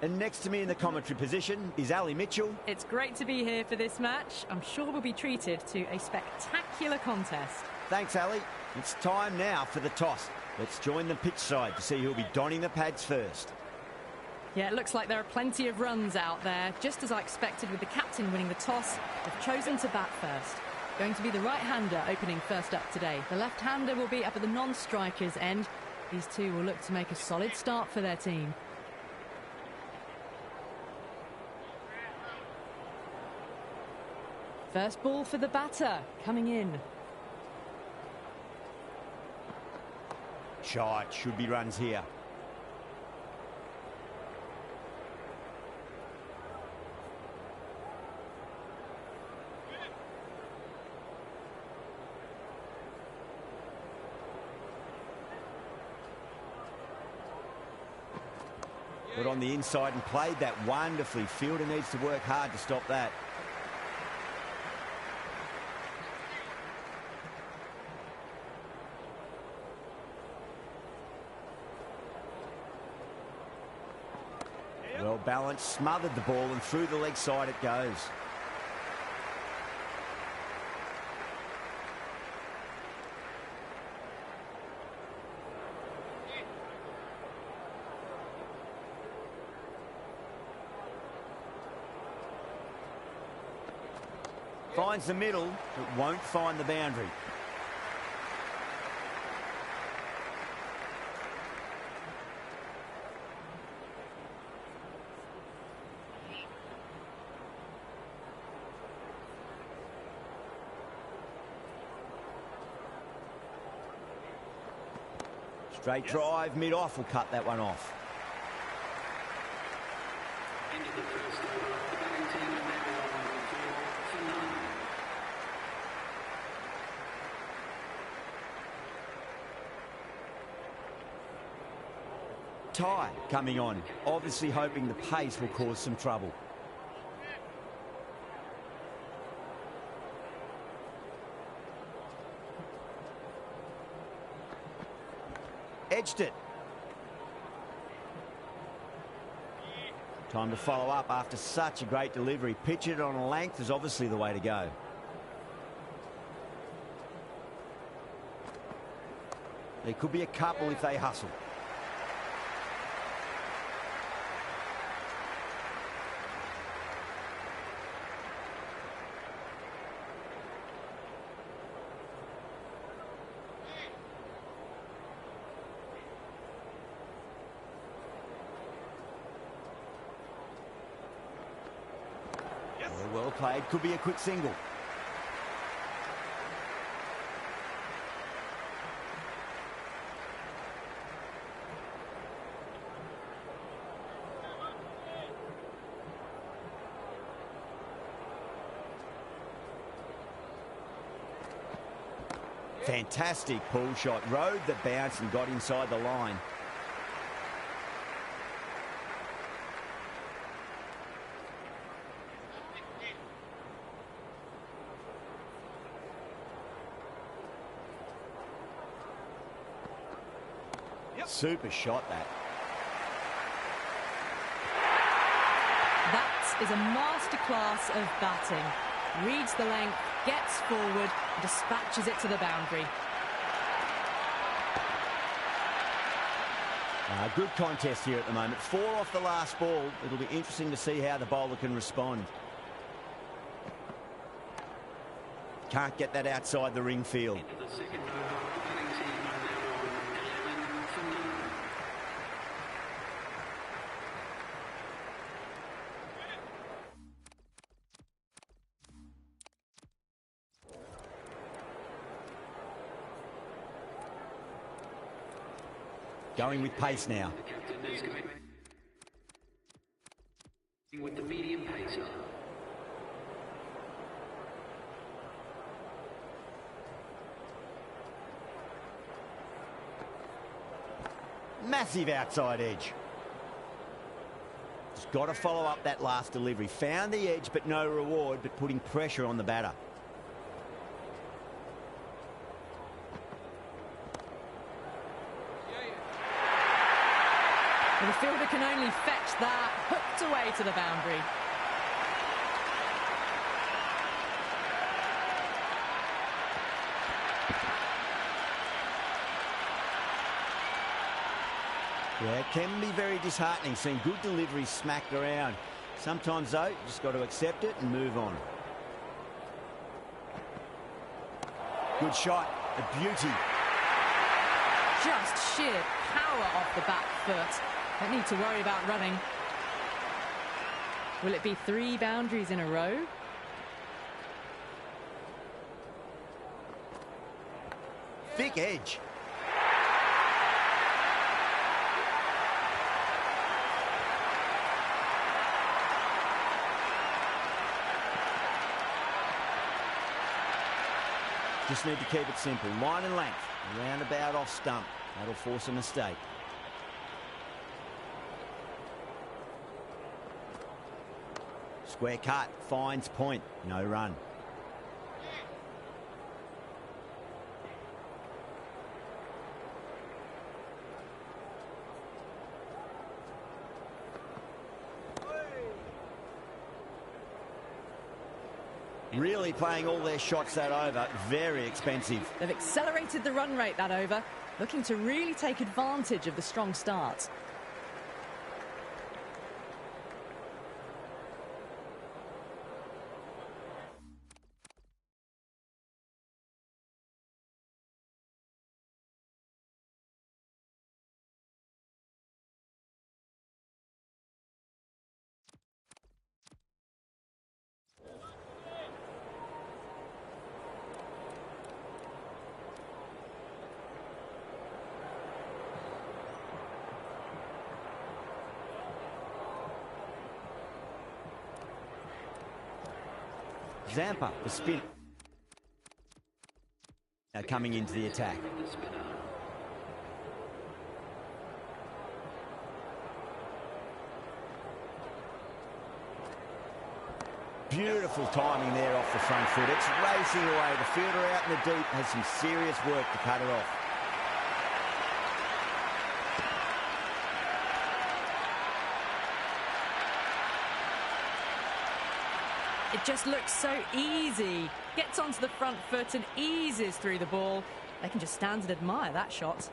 And next to me in the commentary position is Ali Mitchell. It's great to be here for this match. I'm sure we'll be treated to a spectacular contest. Thanks, Ali. It's time now for the toss. Let's join the pitch side to see who'll be donning the pads first. Yeah, it looks like there are plenty of runs out there. Just as I expected with the captain winning the toss, they've chosen to bat first. Going to be the right-hander opening first up today. The left-hander will be up at the non-striker's end. These two will look to make a solid start for their team. First ball for the batter, coming in. Shot, should be runs here. Got on the inside and played that wonderfully. Fielder needs to work hard to stop that. Well balanced, smothered the ball, and through the leg side it goes. Finds the middle, but won't find the boundary. Straight drive, mid-off will cut that one off. Tie coming on, obviously hoping the pace will cause some trouble. Edged it. Time to follow up after such a great delivery. Pitch it on a length is obviously the way to go. There could be a couple if they hustle. Well played, could be a quick single. Fantastic pull shot, rode the bounce and got inside the line. Super shot that. That is a masterclass of batting. Reads the length, gets forward, dispatches it to the boundary. Good contest here at the moment. 4 off the last ball. It'll be interesting to see how the bowler can respond. Can't get that outside the ring field. Going with pace now. With the medium pacer. Massive outside edge. Just got to follow up that last delivery. Found the edge, but no reward, but putting pressure on the batter. The fielder can only fetch that, hook way to the boundary. Yeah, it can be very disheartening seeing good deliveries smacked around. Sometimes, though, you just got to accept it and move on. Good shot, a beauty. Just sheer power off the back foot. Don't need to worry about running. Will it be 3 boundaries in a row? Thick edge. Just need to keep it simple. Line and length. Roundabout off stump. That'll force a mistake. Square cut. Finds point. No run. Really playing all their shots that over. Very expensive. They've accelerated the run rate that over, looking to really take advantage of the strong start. Zampa, the spin. Now coming into the attack. Beautiful timing there off the front foot. It's racing away. The fielder out in the deep has some serious work to cut it off. It just looks so easy. Gets onto the front foot and eases through the ball. They can just stand and admire that shot.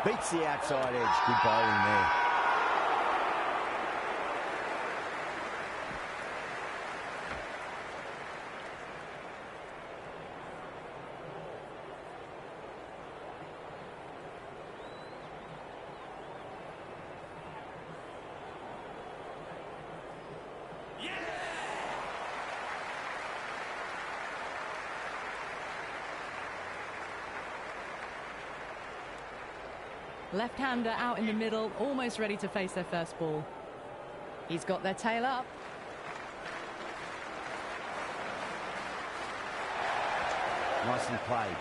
Beats the outside edge. Good bowling there. Left-hander out in the middle, almost ready to face their first ball. He's got their tail up. Nicely played.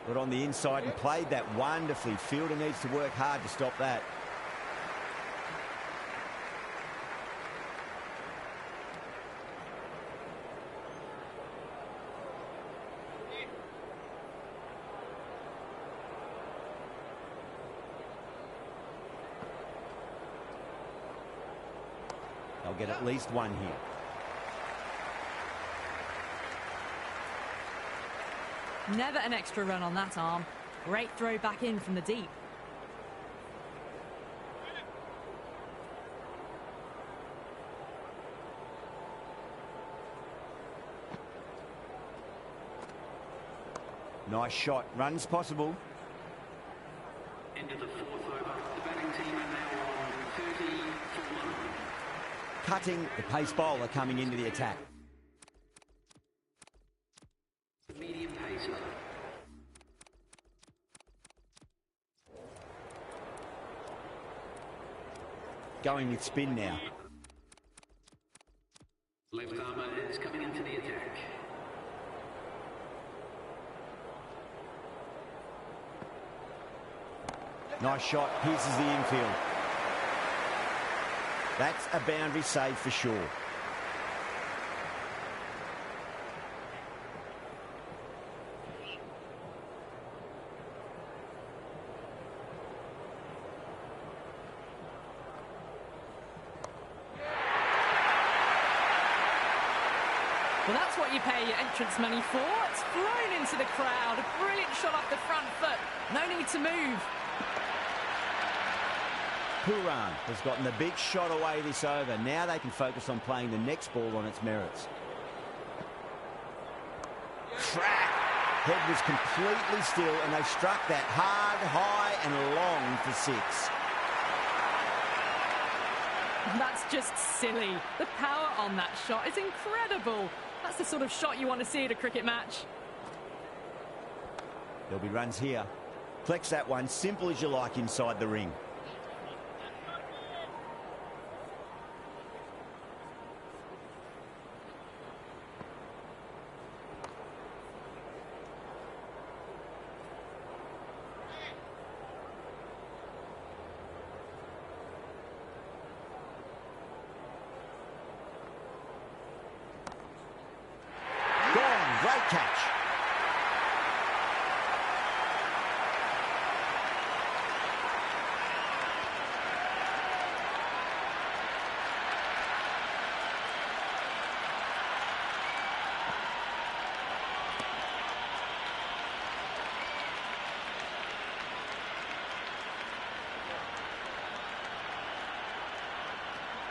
Got on the inside and played that wonderfully. Fielder needs to work hard to stop that. They'll get at least one here. Never an extra run on that arm. Great throw back in from the deep. Nice shot. Runs possible. Into the 4th over. The batting team are now on 30 for 1. Cutting the pace bowler coming into the attack. Medium pacer. Going with spin now. Left armour is coming into the attack. Nice shot, pierces the infield. That's a boundary save for sure. Well, that's what you pay your entrance money for. It's thrown into the crowd. A brilliant shot off the front foot. No need to move. Puran has gotten the big shot away this over. Now they can focus on playing the next ball on its merits. Crack! Head was completely still and they struck that hard, high and long for 6. That's just silly. The power on that shot is incredible. That's the sort of shot you want to see at a cricket match. There'll be runs here. Flex that one, simple as you like inside the ring. Great catch.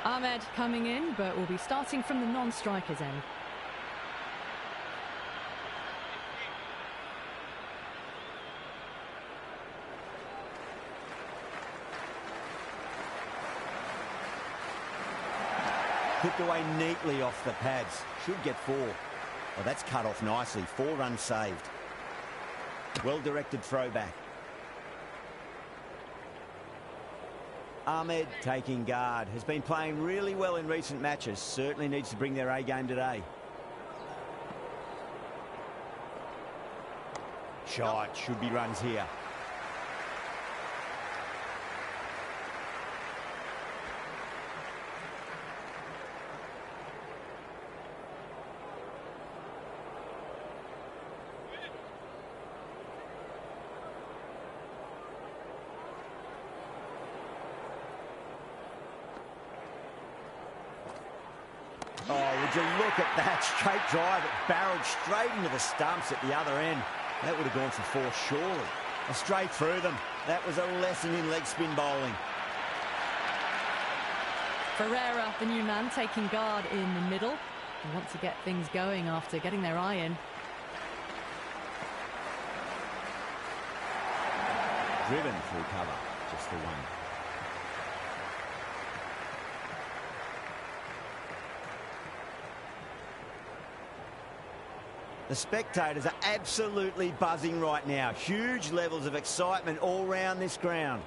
Ahmed coming in, but will be starting from the non-strikers end. Clipped away neatly off the pads. Should get 4. Well, that's cut off nicely. 4 runs saved. Well-directed throwback. Ahmed taking guard. Has been playing really well in recent matches. Certainly needs to bring their A-game today. Shot. Should be runs here. Oh, would you look at that straight drive? It barreled straight into the stumps at the other end. That would have gone for 4, surely. Straight through them. That was a lesson in leg spin bowling. Ferreira, the new man, taking guard in the middle. They want to get things going after getting their eye in. Driven through cover. Just the one. The spectators are absolutely buzzing right now. Huge levels of excitement all round this ground.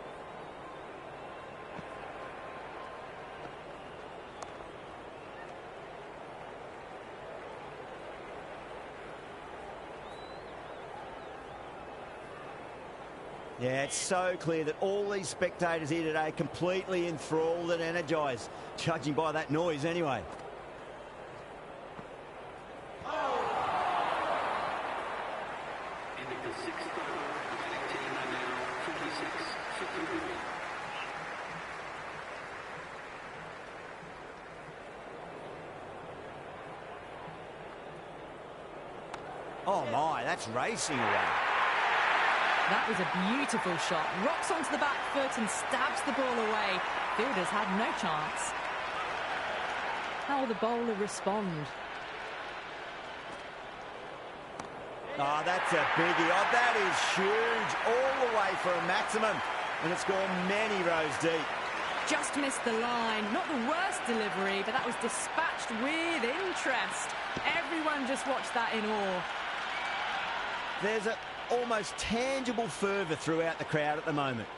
Yeah, it's so clear that all these spectators here today are completely enthralled and energised, judging by that noise anyway. Oh my, that's racing away. That was a beautiful shot. Rocks onto the back foot and stabs the ball away. Fielders had no chance. How will the bowler respond? Oh, that's a biggie. Oh, that is huge. All the way for a maximum. And it's gone many rows deep. Just missed the line. Not the worst delivery, but that was dispatched with interest. Everyone just watched that in awe. There's an almost tangible fervour throughout the crowd at the moment.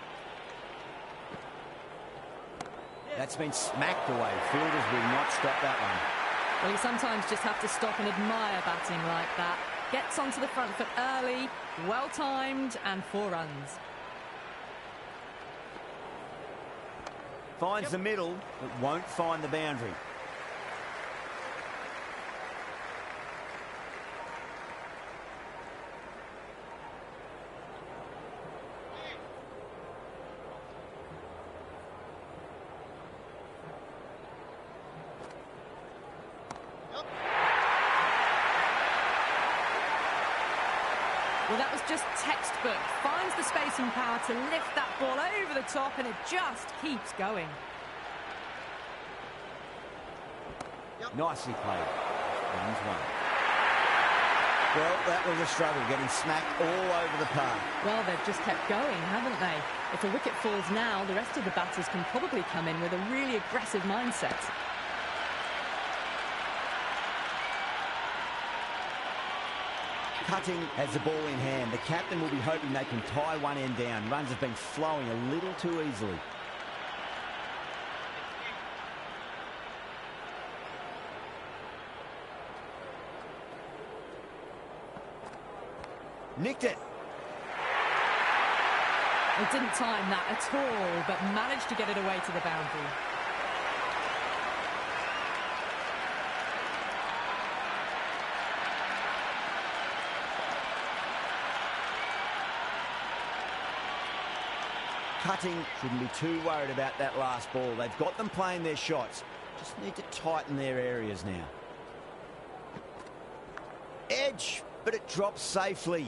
That's been smacked away. Fielders will not stop that one. Well, you sometimes just have to stop and admire batting like that. Gets onto the front foot early, well-timed, and 4 runs. Finds the middle, but won't find the boundary. Well, that was just textbook. Finds the space and power to lift that ball over the top, and it just keeps going. Nicely played. Wins one. Well, that was a struggle, getting smacked all over the park. Well, they've just kept going, haven't they? If a wicket falls now, the rest of the batters can probably come in with a really aggressive mindset. Cutting has the ball in hand. The captain will be hoping they can tie one end down. Runs have been flowing a little too easily. Nicked it. They didn't time that at all, but managed to get it away to the boundary. Cutting shouldn't be too worried about that last ball. They've got them playing their shots. Just need to tighten their areas now. Edge, but it drops safely.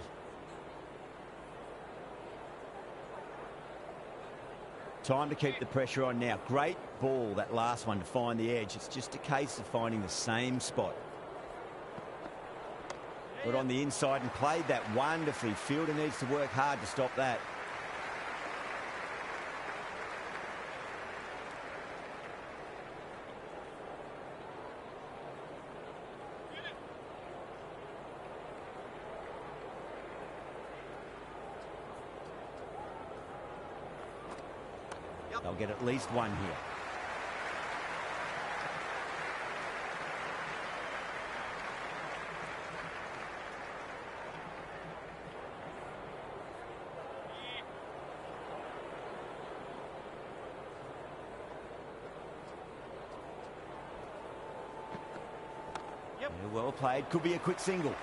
Time to keep the pressure on now. Great ball, that last one, to find the edge. It's just a case of finding the same spot. Got on the inside and played that wonderfully. Fielder needs to work hard to stop that. They'll get at least one here. Yeah, well played. Could be a quick single.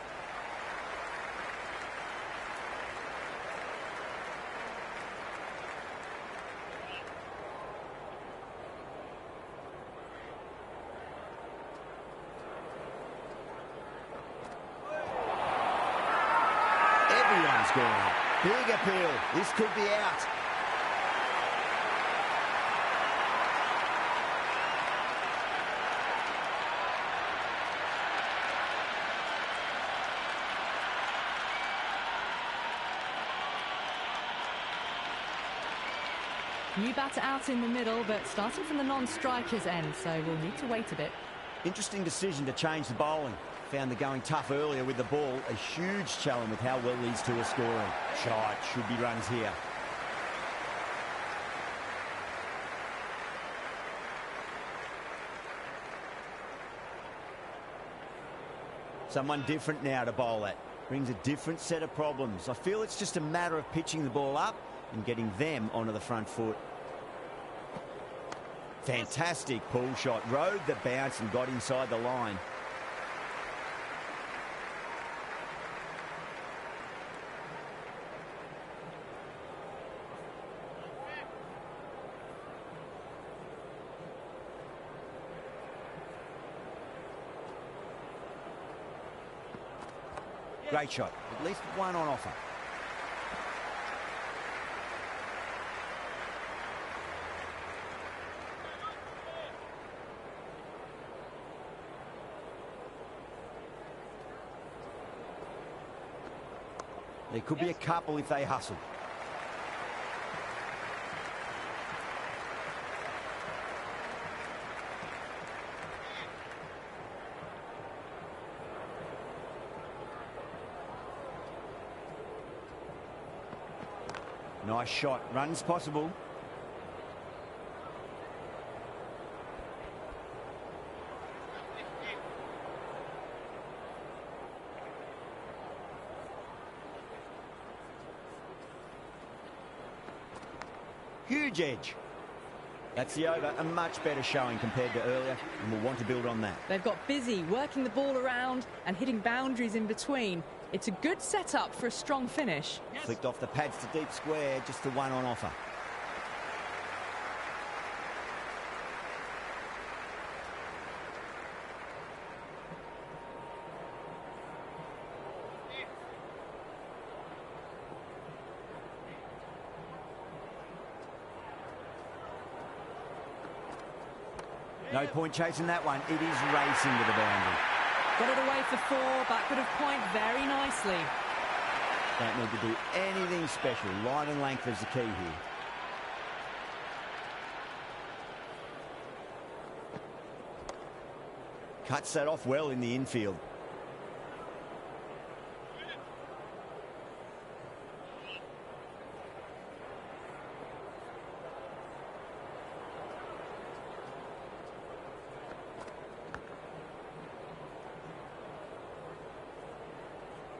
Everyone's gone. Big appeal. This could be out. New batter out in the middle, but starting from the non-striker's end, so we'll need to wait a bit. Interesting decision to change the bowling. Found the going tough earlier with the ball. A huge challenge with how well these two are scoring. Shot, should be runs here. Someone different now to bowl that. Brings a different set of problems. I feel it's just a matter of pitching the ball up and getting them onto the front foot. Fantastic pull shot. Rode the bounce and got inside the line. Great shot. At least one on offer. There could be a couple if they hustle. Nice shot. Runs possible. Huge edge. That's the over. A much better showing compared to earlier, and we'll want to build on that. They've got busy working the ball around and hitting boundaries in between. It's a good setup for a strong finish. Flicked off the pads to deep square, just the one on offer. No point chasing that one. It is racing to the boundary. Got it away for 4, backward of point very nicely. Don't need to do anything special. Line and length is the key here. Cuts that off well in the infield.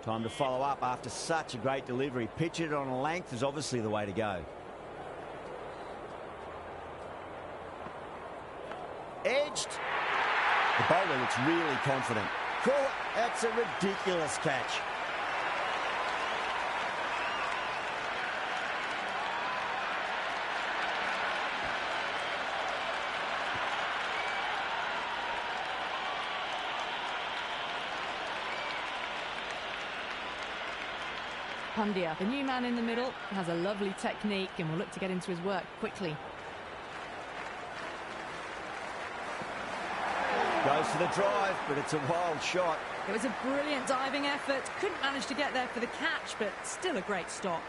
Time to follow up after such a great delivery. Pitch it on a length is obviously the way to go. Edged. The bowler looks really confident. Cool. That's a ridiculous catch. Pandya, the new man in the middle, has a lovely technique and will look to get into his work quickly. Goes for the drive, but it's a wild shot. It was a brilliant diving effort. Couldn't manage to get there for the catch, but still a great stop.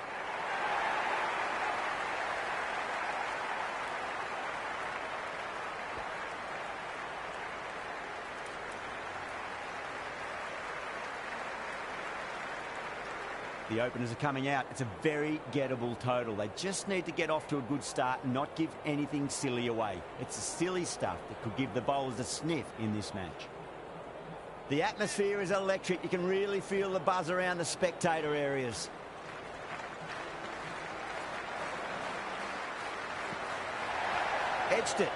The openers are coming out. It's a very gettable total. They just need to get off to a good start and not give anything silly away. It's the silly stuff that could give the bowlers a sniff in this match. The atmosphere is electric. You can really feel the buzz around the spectator areas. Edged it.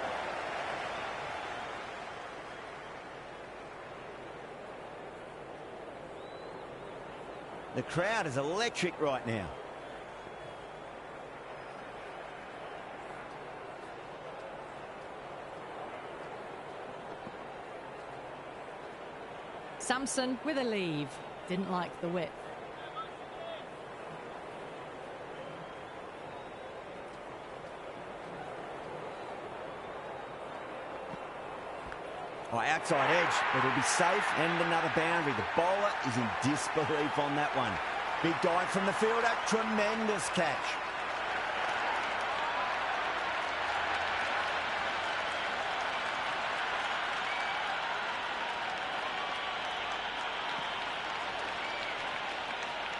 The crowd is electric right now. Samson with a leave. Didn't like the whip. Oh, outside edge, but it'll be safe and another boundary. The bowler is in disbelief on that one. Big dive from the fielder, tremendous catch.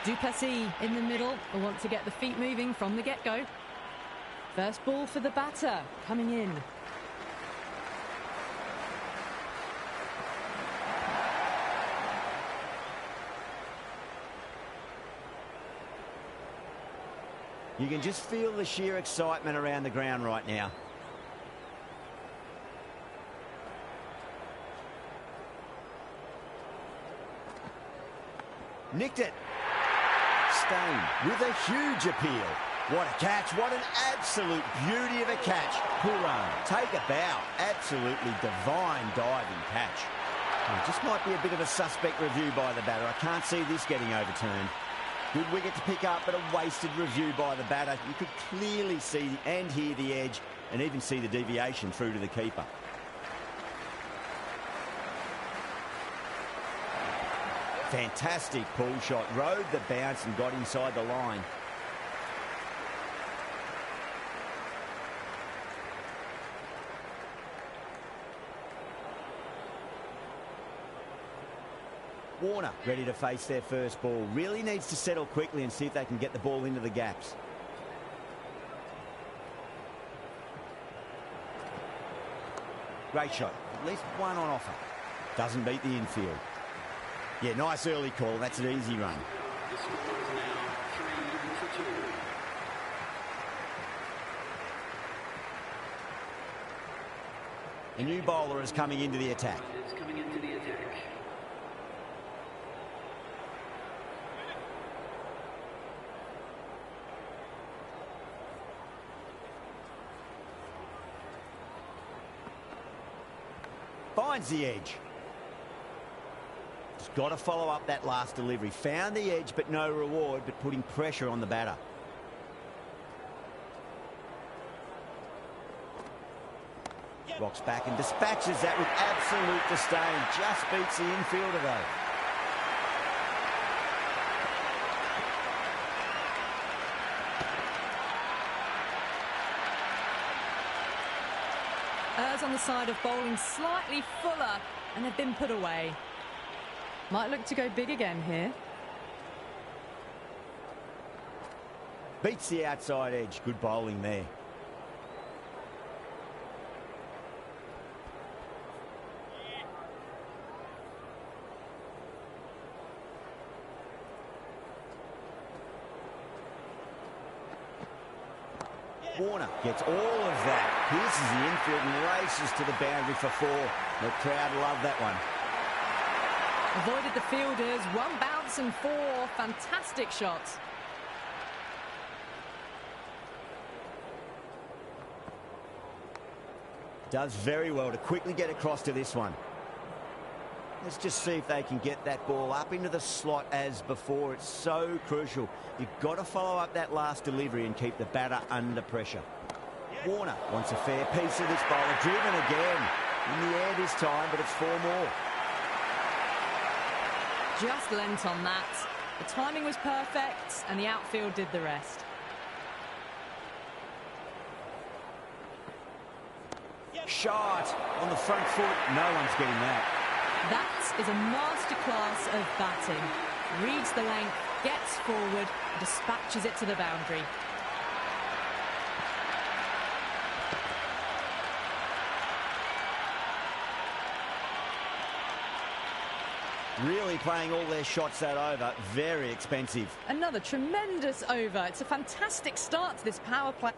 Duplessis in the middle will want to get the feet moving from the get-go. First ball for the batter, coming in. You can just feel the sheer excitement around the ground right now. Nicked it. Staying with a huge appeal. What a catch. What an absolute beauty of a catch. Puran, take a bow. Absolutely divine diving catch. It just might be a bit of a suspect review by the batter. I can't see this getting overturned. Good wicket to pick up, but a wasted review by the batter. You could clearly see and hear the edge and even see the deviation through to the keeper. Fantastic pull shot. Rode the bounce and got inside the line. Warner ready to face their first ball. Really needs to settle quickly and see if they can get the ball into the gaps. Great shot. At least one on offer. Doesn't beat the infield. Yeah, nice early call. That's an easy run. The score is now 3-2. A new bowler is coming into the attack. It's coming into the attack. Finds the edge. He's got to follow up that last delivery. Found the edge, but no reward, but putting pressure on the batter. Rocks back and dispatches that with absolute disdain. Just beats the infielder, though. Errs on the side of bowling slightly fuller, and they've been put away. Might look to go big again here. Beats the outside edge. Good bowling there. Warner gets all of that. Pierces the infield and races to the boundary for 4. The crowd love that one. Avoided the fielders. 1 bounce and 4. Fantastic shots. Does very well to quickly get across to this one. Let's just see if they can get that ball up into the slot as before. It's so crucial. You've got to follow up that last delivery and keep the batter under pressure. Warner wants a fair piece of this bowler. Driven again. In the air this time, but it's 4 more. Just lent on that. The timing was perfect, and the outfield did the rest. Shot on the front foot. No one's getting that. That is a masterclass of batting. Reads the length, gets forward, dispatches it to the boundary. Really playing all their shots that over. Very expensive. Another tremendous over. It's a fantastic start to this power play.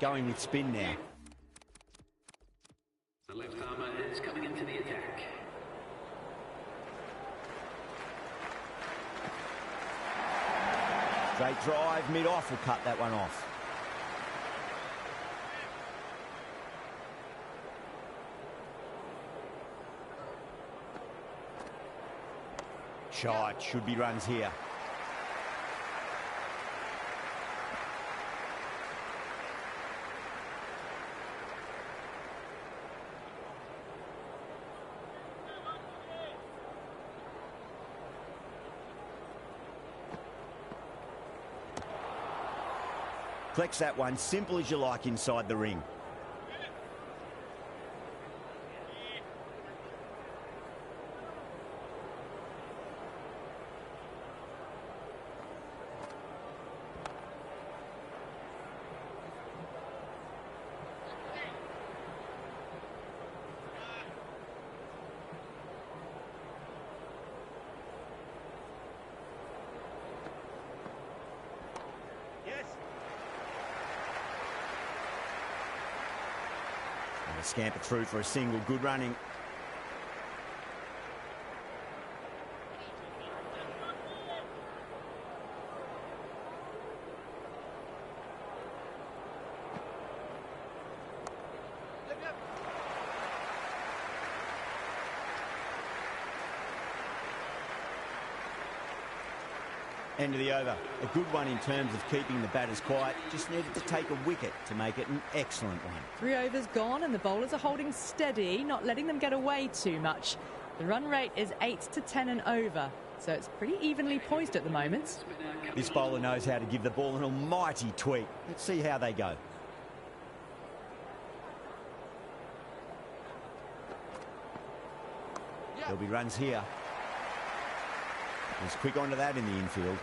Going with spin now. The left armour is coming into the attack. Straight drive, mid-off will cut that one off. Shot, should be runs here. Collects that one, simple as you like inside the ring. Scamper through for a single. Good running. End of the over. A good one in terms of keeping the batters quiet. Just needed to take a wicket to make it an excellent one. 3 overs gone and the bowlers are holding steady, not letting them get away too much. The run rate is 8 to 10 and over, so it's pretty evenly poised at the moment. This bowler knows how to give the ball an almighty tweak. Let's see how they go. There'll be runs here. He's quick onto that in the infield.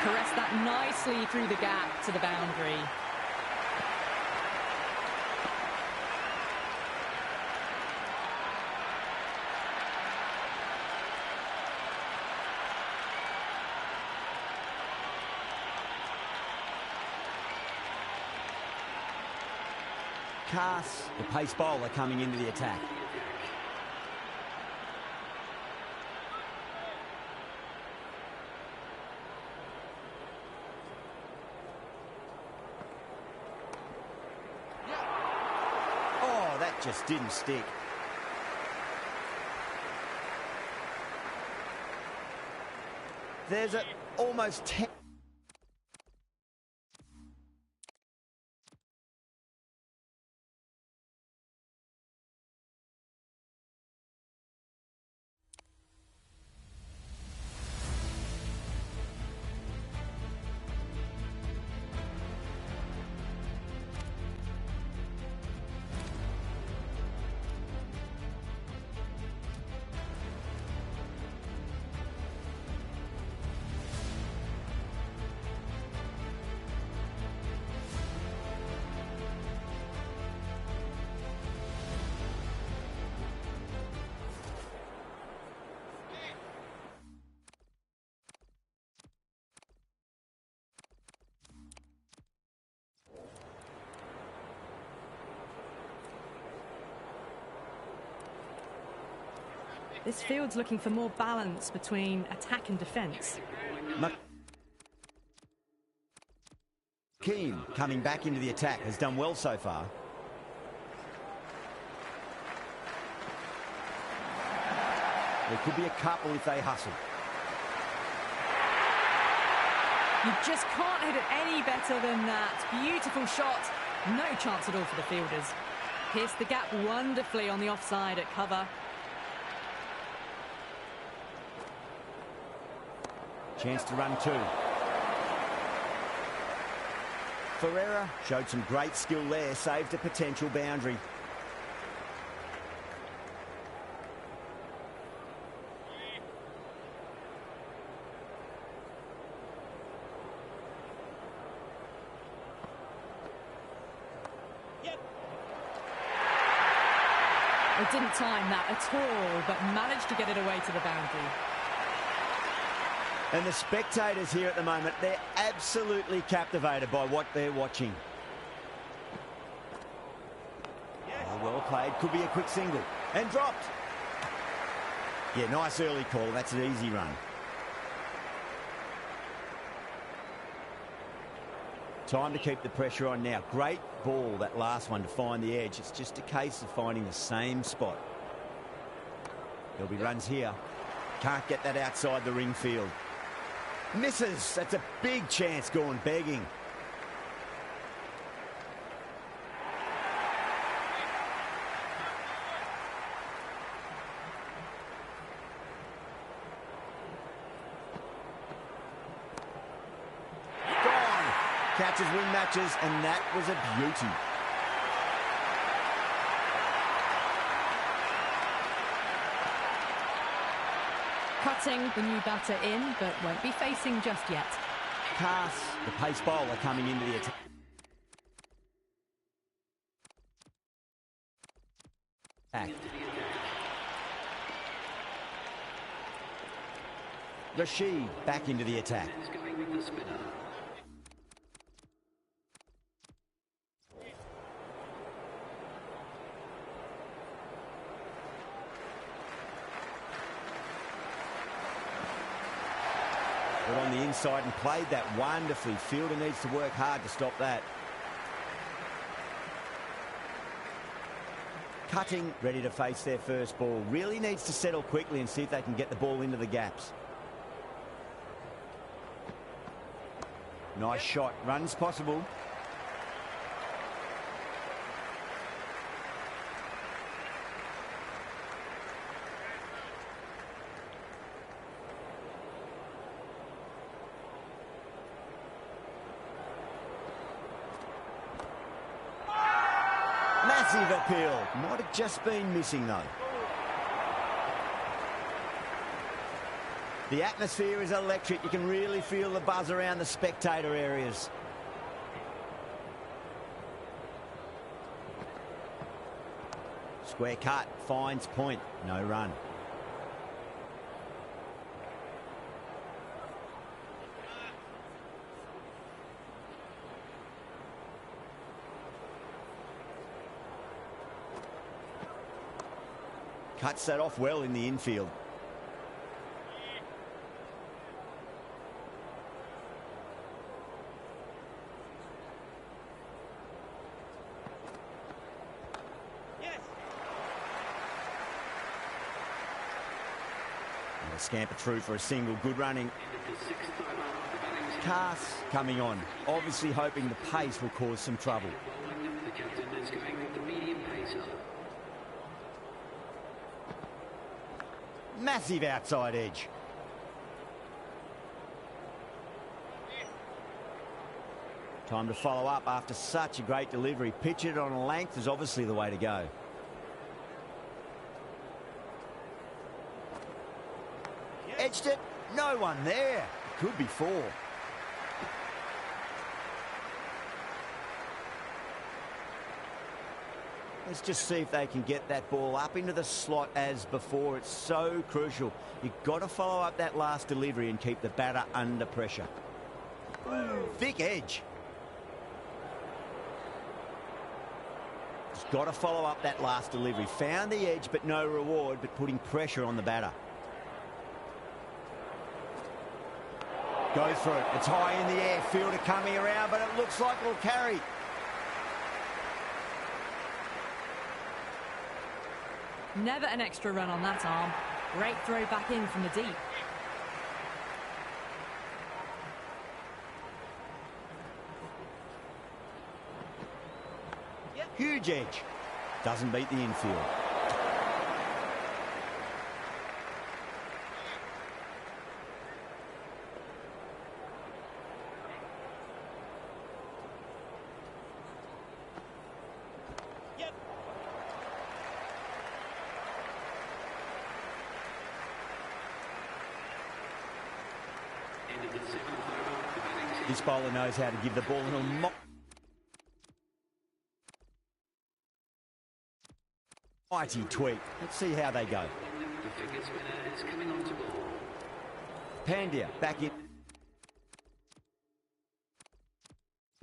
Caress that nicely through the gap to the boundary. Cass, the pace bowler, coming into the attack. Oh, that just didn't stick. There's almost 10. This field's looking for more balance between attack and defence. Keane, coming back into the attack, has done well so far. There could be a couple if they hustle. You just can't hit it any better than that. Beautiful shot. No chance at all for the fielders. Pierced the gap wonderfully on the offside at cover. Chance to run two. Ferreira showed some great skill there, saved a potential boundary. They didn't time that at all, but managed to get it away to the boundary. And the spectators here at the moment, they're absolutely captivated by what they're watching. Yes. Oh, well played. Could be a quick single. And dropped. Yeah, nice early call. That's an easy run. Time to keep the pressure on now. Great ball, that last one, to find the edge. It's just a case of finding the same spot. There'll be runs here. Can't get that outside the ring field. Misses. That's a big chance gone begging. Gone. Catches win matches, and that was a beauty. Cutting the new batter in, but won't be facing just yet. Cass, the pace bowler, coming into the attack. Rashid back into the attack. Got on the inside and played that wonderfully. Fielder needs to work hard to stop that. Cutting, ready to face their first ball. Really needs to settle quickly and see if they can get the ball into the gaps. Nice shot. Runs possible. Massive appeal. Might have just been missing, though. The atmosphere is electric. You can really feel the buzz around the spectator areas. Square cut. Finds point. No run. Cuts that off well in the infield. Yes. And a scamper through for a single. Good running. Cass coming on. Obviously hoping the pace will cause some trouble. The captain is going with the medium pacer. Massive outside edge. Time to follow up after such a great delivery. Pitch it on a length is obviously the way to go. Edged it. No one there. Could be four. Let's just see if they can get that ball up into the slot as before. It's so crucial. You've got to follow up that last delivery and keep the batter under pressure. Thick edge. Just got to follow up that last delivery. Found the edge, but no reward, but putting pressure on the batter. Goes for it. It's high in the air. Fielder coming around, but it looks like it'll carry. Never an extra run on that arm. Great throw back in from the deep. Huge edge. Doesn't beat the infield. This bowler knows how to give the ball a mighty tweak. Let's see how they go. The finger spinner is coming on to ball. Pandya back in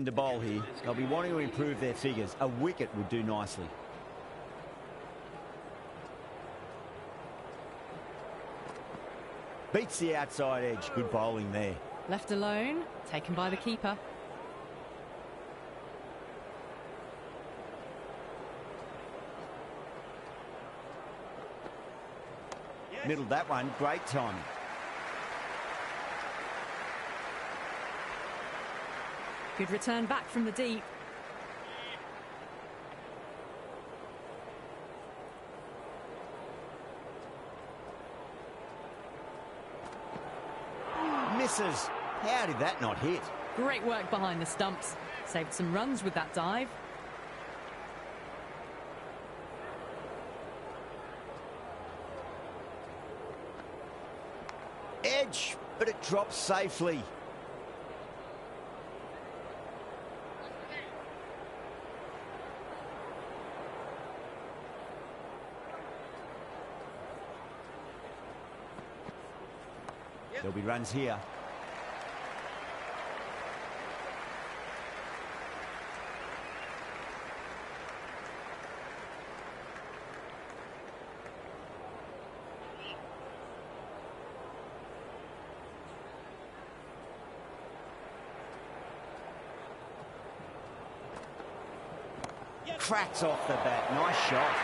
to bowl here. They'll be wanting to improve their figures. A wicket would do nicely. Beats the outside edge. Good bowling there. Left alone, taken by the keeper. Middled that one, great timing. Good return back from the deep. Misses. How did that not hit? Great work behind the stumps. Saved some runs with that dive. Edge, but it drops safely. There'll be runs here. Cracks off the bat. Nice shot.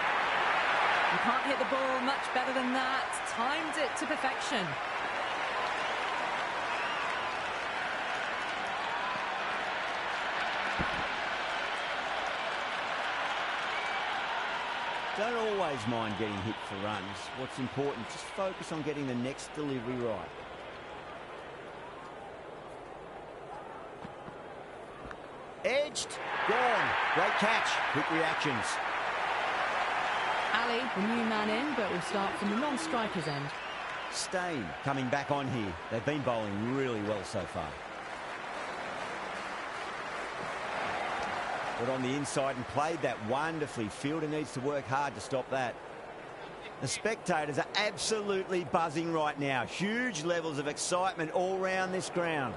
You can't hit the ball much better than that. Timed it to perfection. Don't always mind getting hit for runs. What's important, just focus on getting the next delivery right. Edged, gone. Great catch, quick reactions. Ali, the new man in, but will start from the non-striker's end. Stain coming back on here. They've been bowling really well so far. But on the inside and played that wonderfully. Fielder needs to work hard to stop that. The spectators are absolutely buzzing right now. Huge levels of excitement all round this ground.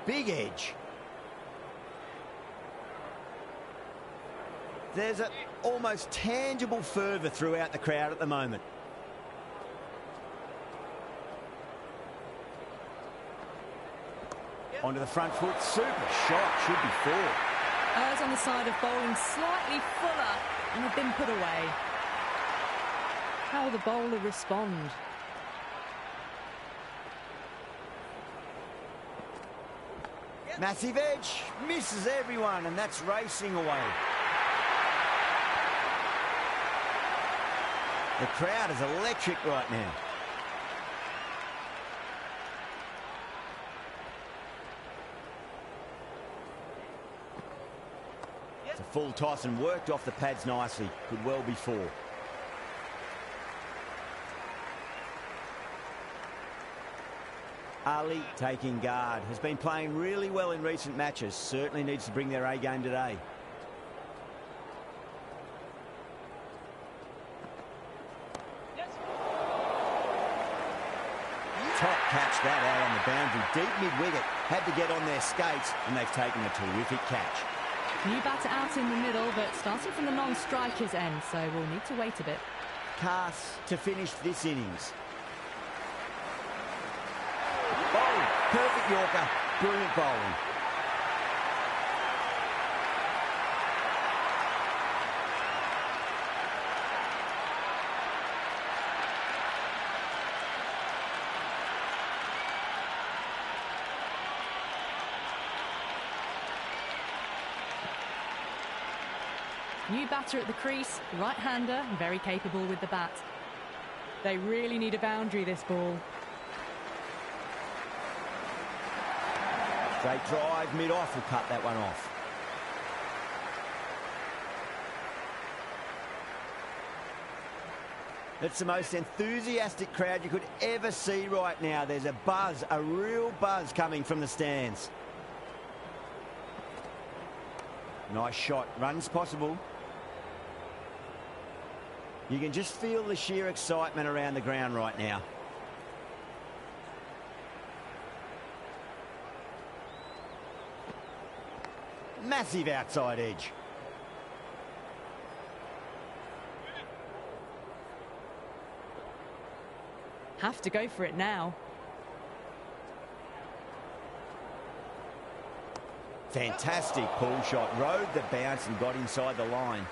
Big edge. There's an almost tangible fervour throughout the crowd at the moment. Onto the front foot, super shot, should be four. Errs on the side of bowling slightly fuller and have been put away. How will the bowler respond? Massive edge, misses everyone, and that's racing away. The crowd is electric right now. It's a full toss and worked off the pads nicely. Could well be four. Ali taking guard. Has been playing really well in recent matches. Certainly needs to bring their A game today. Top catch that out on the boundary. Deep mid-wicket. Had to get on their skates, and they've taken a terrific catch. New batter out in the middle, but starting from the non-striker's end, so we'll need to wait a bit. Cass to finish this innings. Bowling, perfect Yorker, brilliant bowling. New batter at the crease, right-hander, very capable with the bat. They really need a boundary, this ball. Straight drive, mid-off, will cut that one off. It's the most enthusiastic crowd you could ever see right now. There's a buzz, a real buzz coming from the stands. Nice shot, runs possible. You can just feel the sheer excitement around the ground right now. Massive outside edge. Have to go for it now. Fantastic pull shot. Rode the bounce and got inside the line.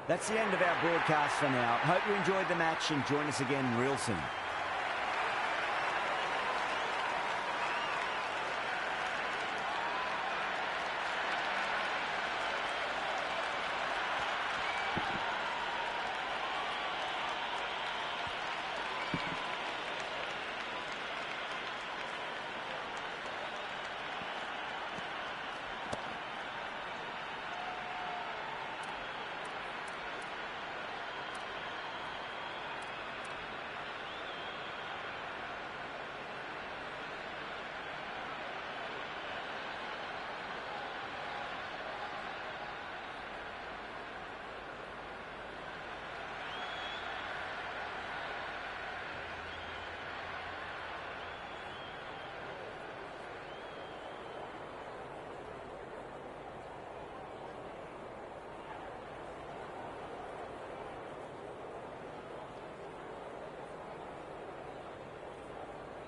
That's the end of our broadcast for now. Hope you enjoyed the match and join us again real soon.